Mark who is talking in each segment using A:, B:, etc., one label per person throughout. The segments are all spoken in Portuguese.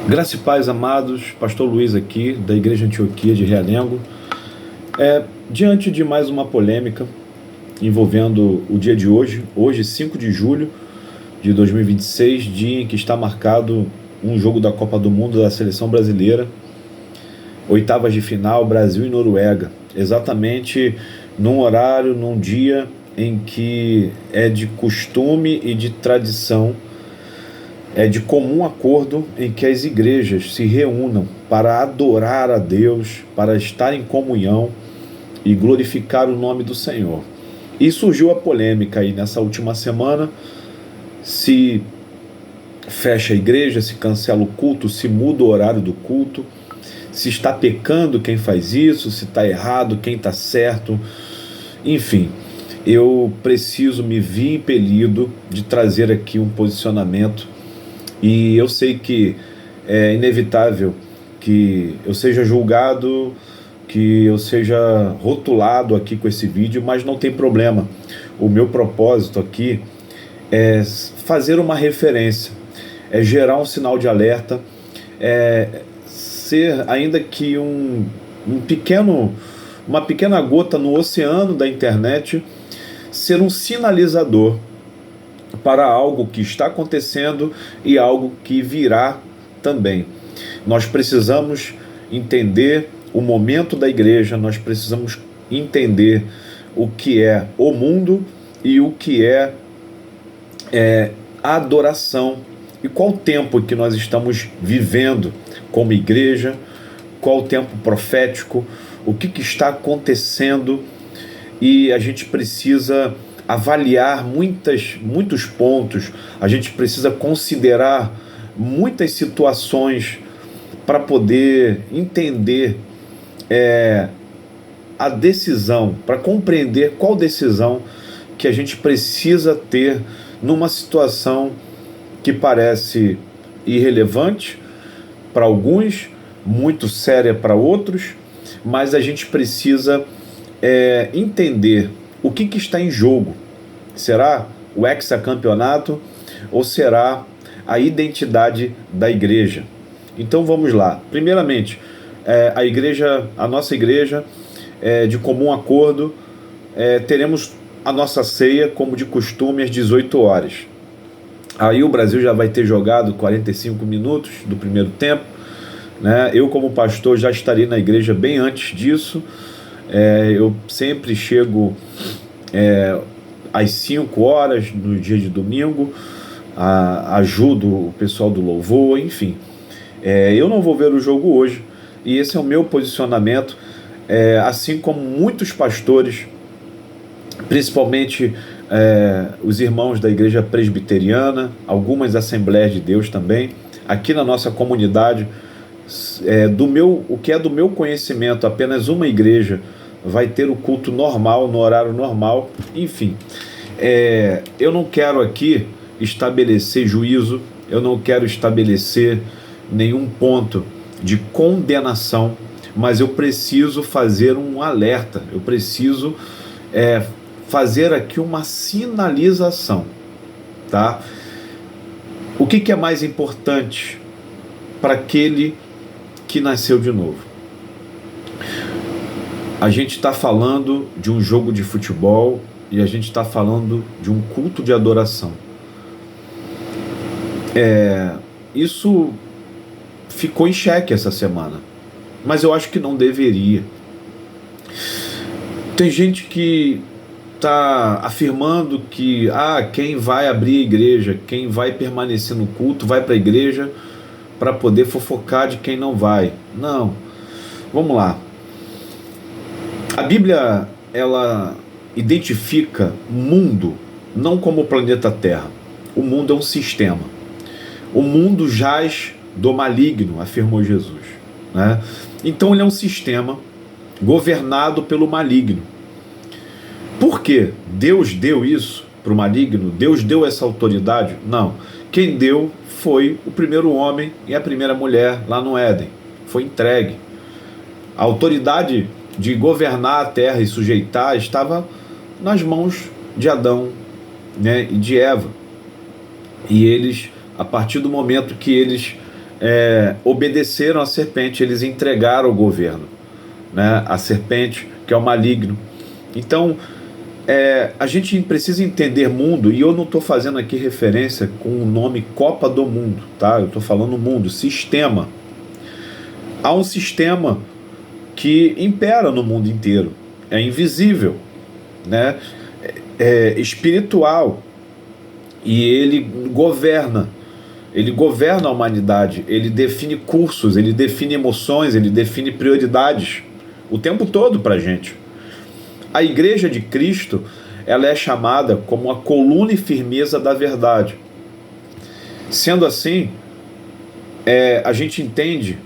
A: Graça e paz, amados. Pastor Luiz aqui, da Igreja Antioquia de Realengo. Diante de mais uma polêmica envolvendo o dia de hoje, 5 de julho de 2026, dia em que está marcado um jogo da Copa do Mundo da Seleção Brasileira, oitavas de final, Brasil e Noruega, exatamente num horário, num dia em que é de costume e de tradição, é de comum acordo em que as igrejas se reúnam para adorar a Deus, para estar em comunhão e glorificar o nome do Senhor. E surgiu a polêmica aí nessa última semana, se fecha a igreja, se cancela o culto, se muda o horário do culto, se está pecando quem faz isso, se está errado quem está certo, enfim. Eu preciso, me vi impelido de trazer aqui um posicionamento, e eu sei que é inevitável que eu seja julgado, que eu seja rotulado aqui com esse vídeo, mas não tem problema. O meu propósito aqui é fazer uma referência, é gerar um sinal de alerta, é ser ainda que uma pequena gota no oceano da internet, ser um sinalizador para algo que está acontecendo e algo que virá também. Nós precisamos entender o momento da igreja, nós precisamos entender o que é o mundo e o que é a adoração, e qual o tempo que nós estamos vivendo como igreja, qual o tempo profético, o que está acontecendo, e a gente precisa avaliar muitos pontos, a gente precisa considerar muitas situações para poder entender a decisão, para compreender qual decisão que a gente precisa ter numa situação que parece irrelevante para alguns, muito séria para outros, mas a gente precisa entender o que está em jogo. Será o hexacampeonato ou será a identidade da igreja? Então vamos lá. Primeiramente, a nossa igreja, de comum acordo, teremos a nossa ceia, como de costume, às 18 horas. Aí o Brasil já vai ter jogado 45 minutos do primeiro tempo, né? Eu, como pastor, já estarei na igreja bem antes disso. Eu sempre chego às 5 horas no dia de domingo, ajudo o pessoal do louvor, enfim. Eu não vou ver o jogo hoje, e esse é o meu posicionamento, assim como muitos pastores, principalmente os irmãos da igreja presbiteriana, algumas Assembleias de Deus também, aqui na nossa comunidade, o que é do meu conhecimento, apenas uma igreja vai ter o culto normal, no horário normal, enfim. Eu não quero aqui estabelecer juízo, eu não quero estabelecer nenhum ponto de condenação, mas eu preciso fazer um alerta, eu preciso fazer aqui uma sinalização, tá? O que é mais importante para aquele que nasceu de novo? A gente está falando de um jogo de futebol e a gente está falando de um culto de adoração. Isso ficou em xeque essa semana, mas eu acho que não deveria. Tem gente que está afirmando que quem vai abrir a igreja, quem vai permanecer no culto, vai para a igreja para poder fofocar de quem não vai. Não, vamos lá. A Bíblia, ela identifica o mundo não como o planeta Terra. O mundo é um sistema. O mundo jaz do maligno, afirmou Jesus, né? Então ele é um sistema governado pelo maligno. Por quê? Deus deu isso para o maligno? Deus deu essa autoridade? Não. Quem deu foi o primeiro homem e a primeira mulher lá no Éden. Foi entregue. A autoridade de governar a terra e sujeitar estava nas mãos de Adão, né, e de Eva. E eles, a partir do momento que eles obedeceram à serpente, eles entregaram o governo, né? A serpente, que é o maligno. Então, a gente precisa entender mundo, e eu não estou fazendo aqui referência com o nome Copa do Mundo, tá? Eu estou falando mundo, sistema. Há um sistema que impera no mundo inteiro, é invisível, né? Espiritual, e ele governa a humanidade, ele define cursos, ele define emoções, ele define prioridades o tempo todo para a gente. A Igreja de Cristo, ela é chamada como a coluna e firmeza da verdade. Sendo assim, a gente entende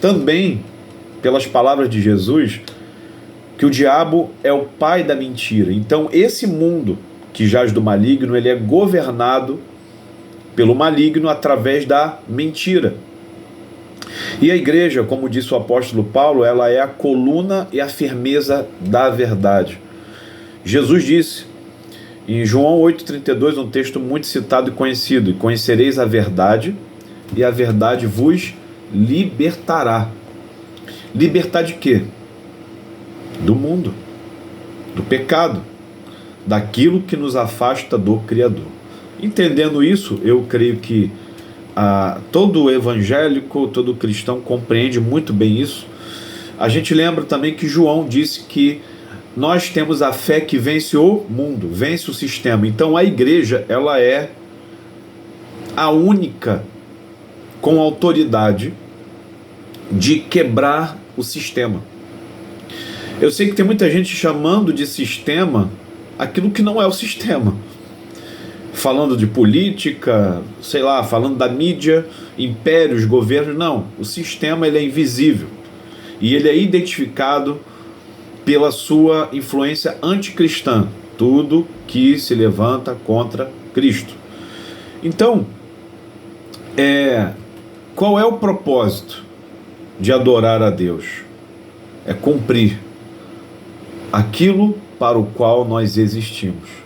A: também, pelas palavras de Jesus, que o diabo é o pai da mentira. Então, esse mundo que jaz do maligno, ele é governado pelo maligno através da mentira. E a igreja, como disse o apóstolo Paulo, ela é a coluna e a firmeza da verdade. Jesus disse em João 8,32, um texto muito citado e conhecido: "E conhecereis a verdade, e a verdade vos libertará." Libertar de quê? Do mundo, do pecado, daquilo que nos afasta do Criador. Entendendo isso, eu creio que todo evangélico, todo cristão compreende muito bem isso. A gente lembra também que João disse que nós temos a fé que vence o mundo, vence o sistema. Então a igreja, ela é a única com autoridade de quebrar o sistema. Eu sei que tem muita gente chamando de sistema aquilo que não é o sistema. Falando de política, sei lá, falando da mídia, impérios, governos. Não, o sistema, ele é invisível. E ele é identificado pela sua influência anticristã. Tudo que se levanta contra Cristo. Então, qual é o propósito de adorar a Deus? É cumprir aquilo para o qual nós existimos.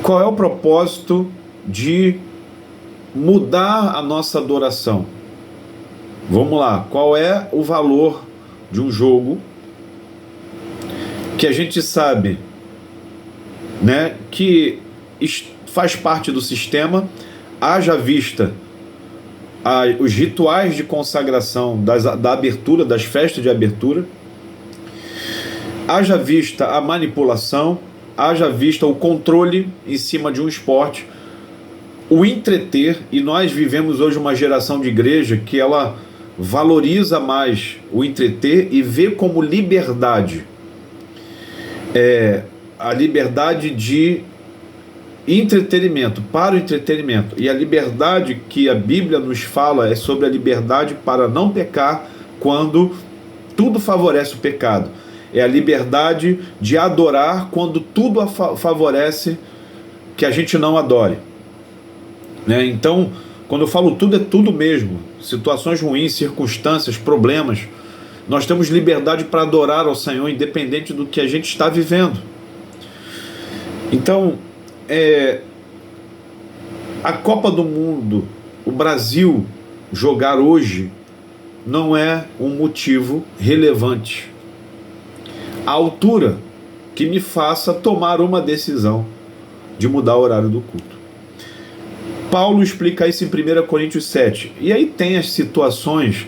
A: Qual é o propósito de mudar a nossa adoração? Vamos lá, qual é o valor de um jogo que a gente sabe, né, que faz parte do sistema, haja vista os rituais de consagração da abertura, das festas de abertura, haja vista a manipulação, haja vista o controle em cima de um esporte, o entreter. E nós vivemos hoje uma geração de igreja que ela valoriza mais o entreter e vê como liberdade, a liberdade de entretenimento, para o entretenimento. E a liberdade que a Bíblia nos fala é sobre a liberdade para não pecar quando tudo favorece o pecado. É a liberdade de adorar quando tudo favorece que a gente não adore, né? Então, quando eu falo tudo, é tudo mesmo. Situações ruins, circunstâncias, problemas. Nós temos liberdade para adorar ao Senhor, independente do que a gente está vivendo. Então, a Copa do Mundo, o Brasil jogar hoje, não é um motivo relevante à altura que me faça tomar uma decisão de mudar o horário do culto. Paulo explica isso em 1 Coríntios 7. E aí tem as situações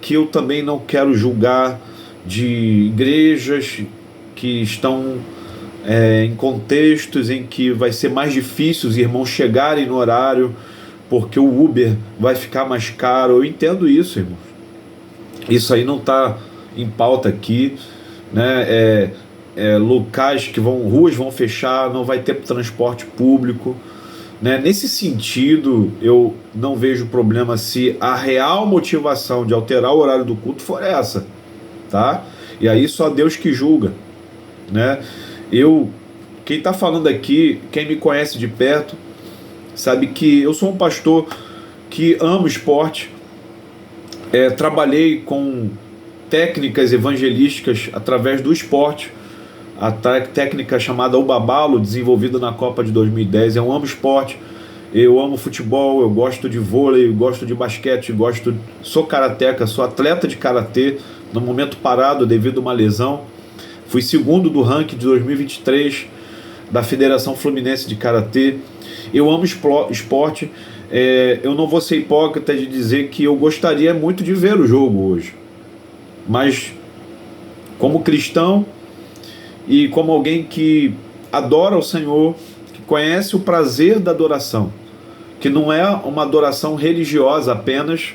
A: que eu também não quero julgar, de igrejas que estão em contextos em que vai ser mais difícil os irmãos chegarem no horário, porque o Uber vai ficar mais caro. Eu entendo isso, irmãos. Isso aí não está em pauta aqui, né? Locais que ruas vão fechar, não vai ter transporte público, né? Nesse sentido, eu não vejo problema se a real motivação de alterar o horário do culto for essa, tá? E aí só Deus que julga, né? Quem está falando aqui, quem me conhece de perto, sabe que eu sou um pastor que amo esporte, trabalhei com técnicas evangelísticas através do esporte, a técnica chamada O Babalo, desenvolvida na Copa de 2010. Eu amo esporte, Eu amo futebol, eu gosto de vôlei, eu gosto de basquete, sou karateca, sou atleta de karatê, no momento parado devido a uma lesão. Fui segundo do ranking de 2023 da Federação Fluminense de Karatê. Eu amo esporte. Eu não vou ser hipócrita de dizer que eu gostaria muito de ver o jogo hoje, mas como cristão e como alguém que adora o Senhor, que conhece o prazer da adoração, que não é uma adoração religiosa apenas,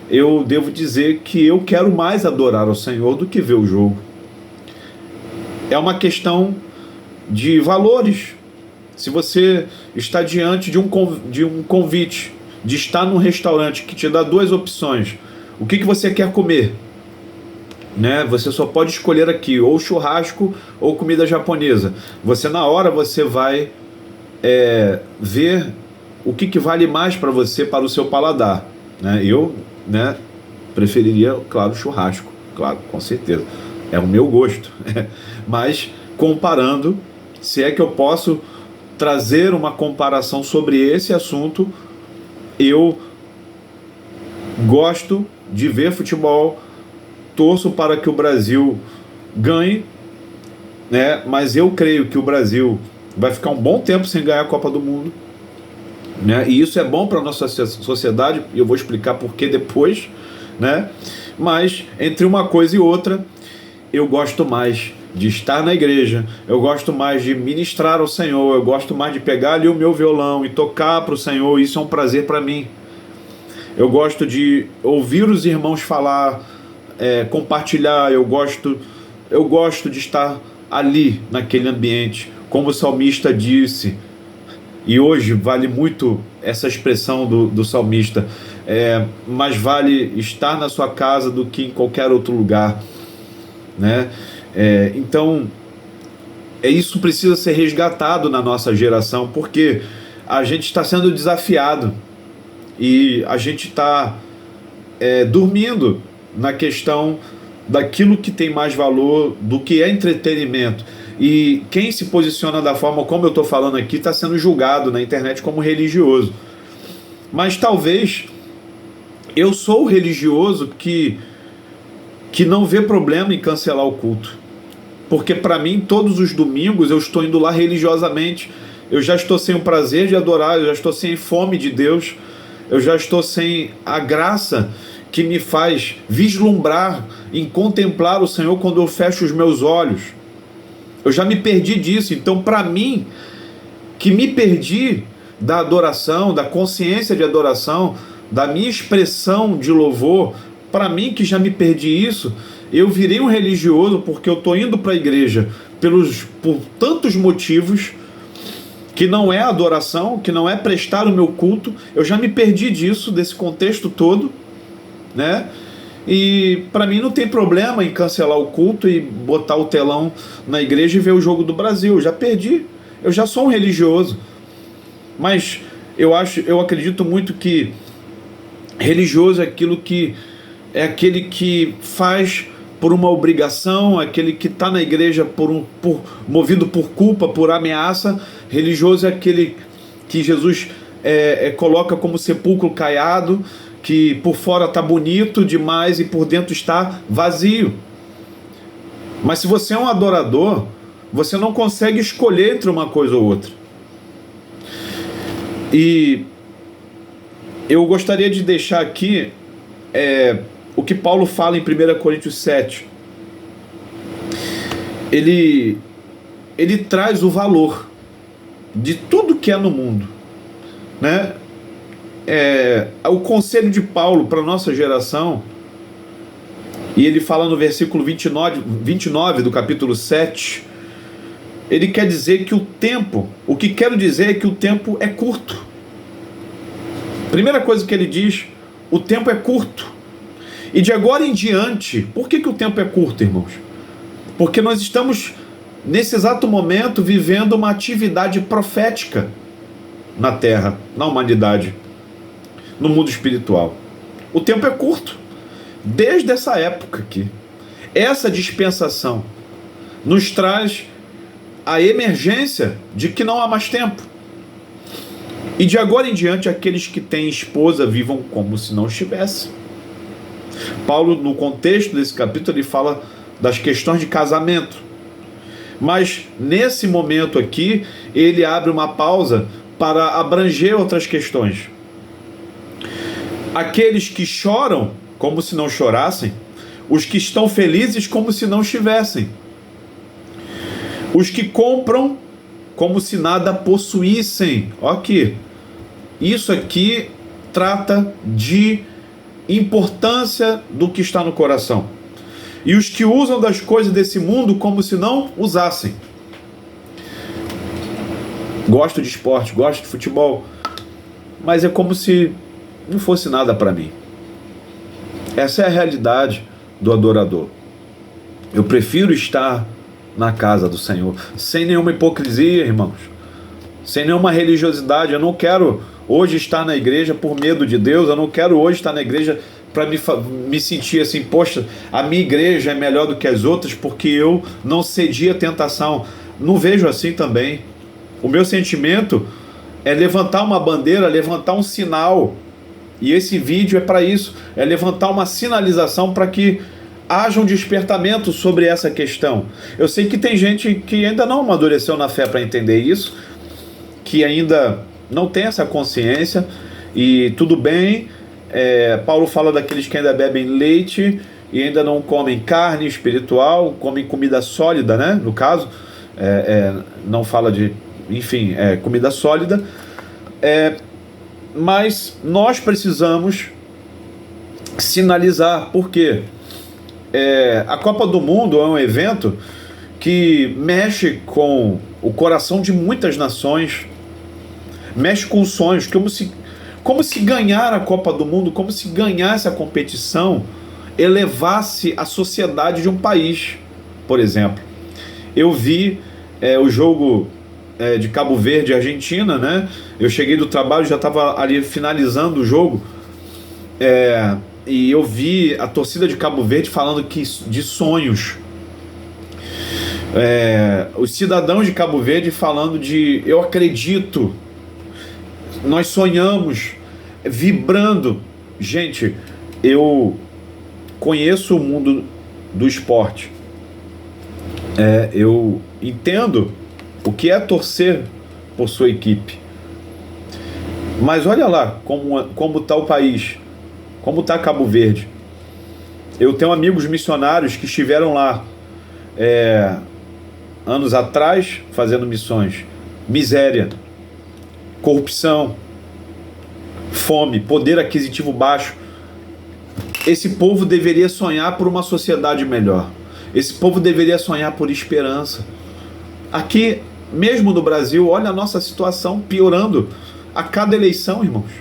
A: eu devo dizer que eu quero mais adorar ao Senhor do que ver o jogo. É uma questão de valores. Se você está diante de um convite, de estar num restaurante que te dá duas opções, o que você quer comer? Né? Você só pode escolher aqui, ou churrasco ou comida japonesa. Você na hora você vai ver o que vale mais para você, para o seu paladar. Né? Eu preferiria, claro, churrasco, claro, com certeza. É o meu gosto. Mas comparando, se é que eu posso trazer uma comparação sobre esse assunto, eu gosto de ver futebol, torço para que o Brasil ganhe, né? Mas eu creio que o Brasil vai ficar um bom tempo sem ganhar a Copa do Mundo, né? E isso é bom para a nossa sociedade, e eu vou explicar por que depois, né? Mas entre uma coisa e outra, eu gosto mais de estar na igreja, eu gosto mais de ministrar ao Senhor, eu gosto mais de pegar ali o meu violão e tocar para o Senhor. Isso é um prazer para mim. Eu gosto de ouvir os irmãos falar, compartilhar, eu gosto de estar ali naquele ambiente, como o salmista disse, e hoje vale muito essa expressão do salmista, mais vale estar na sua casa do que em qualquer outro lugar, né? Então isso precisa ser resgatado na nossa geração, porque a gente está sendo desafiado e a gente está dormindo na questão daquilo que tem mais valor, do que é entretenimento. E quem se posiciona da forma como eu estou falando aqui está sendo julgado na internet como religioso. Mas talvez eu sou o religioso que não vê problema em cancelar o culto, porque para mim todos os domingos eu estou indo lá religiosamente. Eu já estou sem o prazer de adorar, eu já estou sem fome de Deus, eu já estou sem a graça que me faz vislumbrar em contemplar o Senhor quando eu fecho os meus olhos. Eu já me perdi disso. Então, para mim, que me perdi da adoração, da consciência de adoração, da minha expressão de louvor, para mim que já me perdi isso, eu virei um religioso porque eu estou indo para a igreja por tantos motivos, que não é adoração, que não é prestar o meu culto. Eu já me perdi disso, desse contexto todo, né? E para mim não tem problema em cancelar o culto e botar o telão na igreja e ver o jogo do Brasil. Eu já perdi, eu já sou um religioso. Mas eu acredito muito que religioso é aquele que faz por uma obrigação, aquele que está na igreja movido por culpa, por ameaça. Religioso é aquele que Jesus coloca como sepulcro caiado, que por fora está bonito demais e por dentro está vazio. Mas se você é um adorador, você não consegue escolher entre uma coisa ou outra. E eu gostaria de deixar aqui o que Paulo fala em 1 Coríntios 7. Ele traz o valor de tudo que é no mundo, né? O conselho de Paulo para a nossa geração, e ele fala no versículo 29 do capítulo 7, ele quer dizer que o que quero dizer é que o tempo é curto. Primeira coisa que ele diz, o tempo é curto. E de agora em diante, por que o tempo é curto, irmãos? Porque nós estamos, nesse exato momento, vivendo uma atividade profética na Terra, na humanidade, no mundo espiritual. O tempo é curto. Desde essa época aqui, essa dispensação nos traz a emergência de que não há mais tempo. E de agora em diante, aqueles que têm esposa vivam como se não estivessem. Paulo, no contexto desse capítulo, ele fala das questões de casamento. Mas, nesse momento aqui, ele abre uma pausa para abranger outras questões. Aqueles que choram como se não chorassem, os que estão felizes como se não estivessem, os que compram como se nada possuíssem. Olha aqui, isso aqui trata de importância do que está no coração. E os que usam das coisas desse mundo como se não usassem. Gosto de esporte, gosto de futebol, mas é como se não fosse nada para mim. Essa é a realidade do adorador. Eu prefiro estar na casa do Senhor, sem nenhuma hipocrisia, irmãos, sem nenhuma religiosidade. Eu não quero hoje estar na igreja por medo de Deus, eu não quero hoje estar na igreja para me sentir assim, poxa, a minha igreja é melhor do que as outras porque eu não cedi à tentação. Não vejo assim também. O meu sentimento é levantar uma bandeira, levantar um sinal, e esse vídeo é para isso, é levantar uma sinalização para que haja um despertamento sobre essa questão. Eu sei que tem gente que ainda não amadureceu na fé para entender isso, que ainda não tem essa consciência, e tudo bem. Paulo fala daqueles que ainda bebem leite e ainda não comem carne espiritual, comem comida sólida, né? No caso, não fala de, enfim, comida sólida. Mas nós precisamos sinalizar, porque a Copa do Mundo é um evento que mexe com o coração de muitas nações, mexe com os sonhos, como se ganhar a Copa do Mundo, como se ganhar essa competição elevasse a sociedade de um país. Por exemplo, eu vi o jogo de Cabo Verde e Argentina, né? Eu cheguei do trabalho, já estava ali finalizando o jogo, e eu vi a torcida de Cabo Verde falando de sonhos. Os cidadãos de Cabo Verde falando de eu acredito, nós sonhamos, vibrando. Gente, eu conheço o mundo do esporte, eu entendo o que é torcer por sua equipe, mas olha lá como está o país, como está Cabo Verde. Eu tenho amigos missionários que estiveram lá anos atrás fazendo missões. Miséria, corrupção, fome, poder aquisitivo baixo. Esse povo deveria sonhar por uma sociedade melhor. Esse povo deveria sonhar por esperança. Aqui, mesmo no Brasil, olha a nossa situação piorando a cada eleição, irmãos.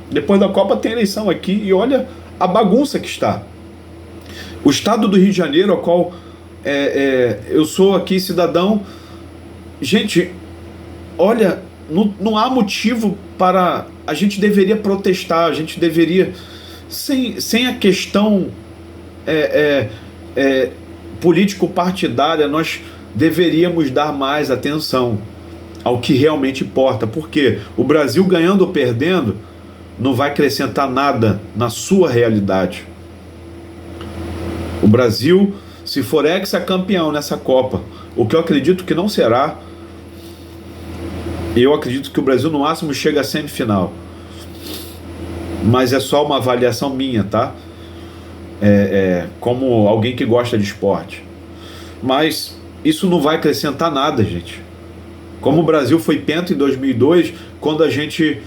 A: Depois da Copa tem eleição aqui e olha a bagunça que está. O estado do Rio de Janeiro, ao qual eu sou aqui cidadão, gente, olha, não há motivo para... A gente deveria protestar, a gente deveria, sem a questão político-partidária, nós deveríamos dar mais atenção ao que realmente importa, porque o Brasil ganhando ou perdendo não vai acrescentar nada na sua realidade. O Brasil, se for hexacampeão nessa Copa, o que eu acredito que não será, eu acredito que o Brasil no máximo chega à semifinal, mas é só uma avaliação minha, tá? Como alguém que gosta de esporte, mas isso não vai acrescentar nada, gente. Como o Brasil foi penta em 2002, quando a gente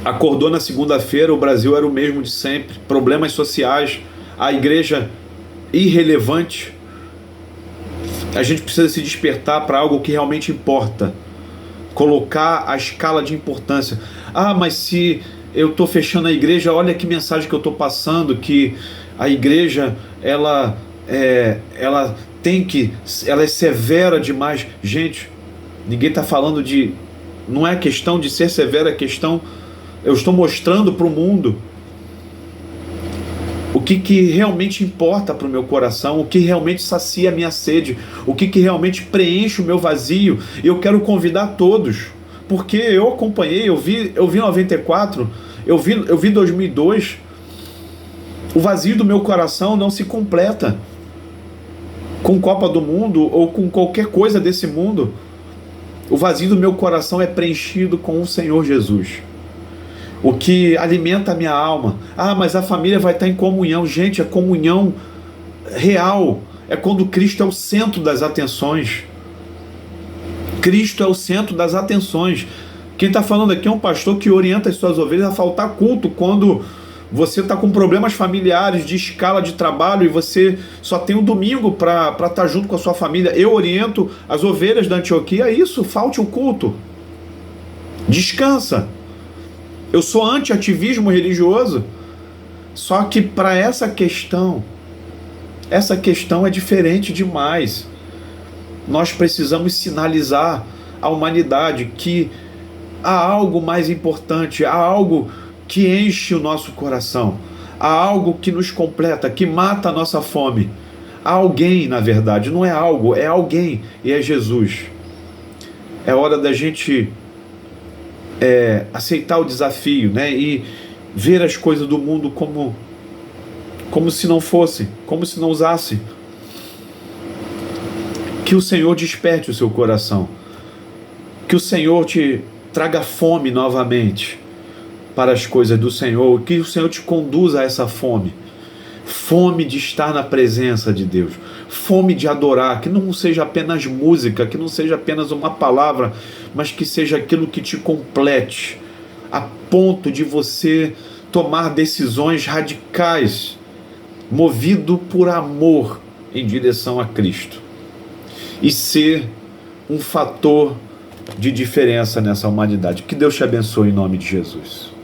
A: acordou na segunda-feira, o Brasil era o mesmo de sempre, problemas sociais, a igreja irrelevante. A gente precisa se despertar para algo que realmente importa, colocar a escala de importância. Mas se eu estou fechando a igreja, olha que mensagem que eu estou passando, que a igreja ela é severa demais. Gente, ninguém está falando de... Não é questão de ser severa, é questão... Eu estou mostrando para o mundo o que realmente importa para o meu coração, o que realmente sacia a minha sede, o que realmente preenche o meu vazio. E eu quero convidar todos porque eu acompanhei, eu vi 94, eu vi 2002, o vazio do meu coração não se completa com Copa do Mundo ou com qualquer coisa desse mundo. O vazio do meu coração é preenchido com o Senhor Jesus. O que alimenta a minha alma. Ah, mas a família vai estar em comunhão. Gente, a comunhão real é quando Cristo é o centro das atenções. Cristo é o centro das atenções. Quem está falando aqui é um pastor que orienta as suas ovelhas a faltar culto quando você está com problemas familiares, de escala de trabalho, e você só tem um domingo para estar junto com a sua família. Eu oriento as ovelhas da Antioquia a isso, falte o culto. Descansa. Eu sou anti-ativismo religioso, só que para essa questão é diferente demais. Nós precisamos sinalizar à humanidade que há algo mais importante, há algo que enche o nosso coração, há algo que nos completa, que mata a nossa fome. Há alguém, na verdade, não é algo, é alguém, e é Jesus. É hora da gente aceitar o desafio, né? E ver as coisas do mundo como se não fosse, como se não usasse. Que o Senhor desperte o seu coração, que o Senhor te traga fome novamente para as coisas do Senhor, que o Senhor te conduza a essa fome de estar na presença de Deus, fome de adorar, que não seja apenas música, que não seja apenas uma palavra, mas que seja aquilo que te complete, a ponto de você tomar decisões radicais, movido por amor em direção a Cristo, e ser um fator de diferença nessa humanidade. Que Deus te abençoe em nome de Jesus.